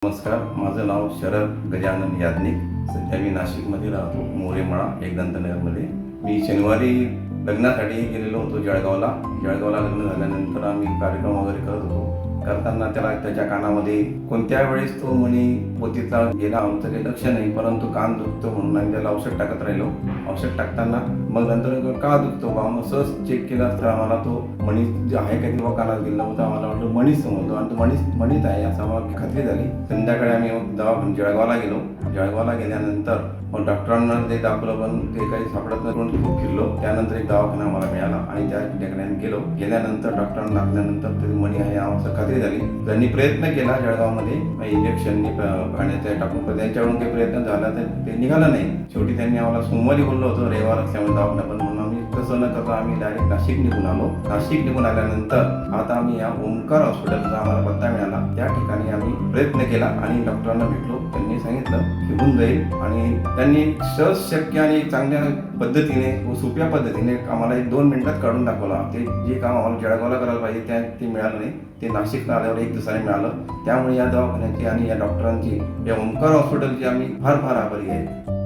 नमस्कार, माझं नाव शरद गजानन याज्ञिक. सध्या मी नाशिकमध्ये राहतो, मोरेमळा एकदंतनगरमध्ये. मी शनिवारी लग्नासाठी गेलेलो होतो जळगावला. लग्न झाल्यानंतर आम्ही कार्यक्रम वगैरे करत होतो. करताना त्याच्या कानामध्ये कोणत्या वेळेस तो म्हणे पोतीतला गेला, आमचं काही लक्ष नाही, परंतु कान दुखतो म्हणून आम्ही त्याला औषध टाकत राहिलो. औषध टाकताना मग नंतर का दुखतो बा, मग सहज चेक केला तर आम्हाला तो मणी जे आहे का तेव्हा कानात गेला होता. आम्हाला वाटलं मणीच समजतो आणि तो मणीच आहे असं आम्हाला खात्री झाली. संध्याकाळी आम्ही दवाखान्यात जळगावला गेलो. जळगावला गेल्यानंतर मग डॉक्टरांना ते दाखवलं, पण ते काही सापडत नाही. खूप फिरलो. त्यानंतर एक दवाखाना आम्हाला मिळाला आणि त्या ठिकाणी गेल्यानंतर डॉक्टरांना दाखवल्यानंतर ते मणी आहे आमचं खात्री झाली. त्यांनी प्रयत्न केला जळगावमध्ये इंजेक्शननी पाण्याच्या टाकून, पण त्यांच्याकडून काही प्रयत्न झाला तर ते निघालं नाही. शेवटी त्यांनी आम्हाला सोमवारी बोललो होतो, रविवार असल्यामुळे दवाखाना पण, म्हणून आम्ही तसं न करता आम्ही डायरेक्ट नाशिक निघून आलो. नाशिक निघून आल्यानंतर आता आम्ही या ओंकार हॉस्पिटलचा आम्हाला पत्ता मिळाला. त्या ठिकाणी आम्ही प्रयत्न केला आणि डॉक्टरांना भेटलो. त्यांनी सांगितलं की होऊन जाईल आणि त्यांनी सहज शक्य आणि चांगल्या पद्धतीने व सोप्या पद्धतीने आम्हाला 1-2 मिनिटात काढून दाखवला. ते जे काम आम्हाला जळगावला करायला पाहिजे ते मिळालं नाही, ते नाशिकला आल्यावर 1 दिवसाने मिळालं. त्यामुळे या दवाखान्याची आणि या डॉक्टरांची, या ओंकार हॉस्पिटलची आम्ही फार आभारी आहे.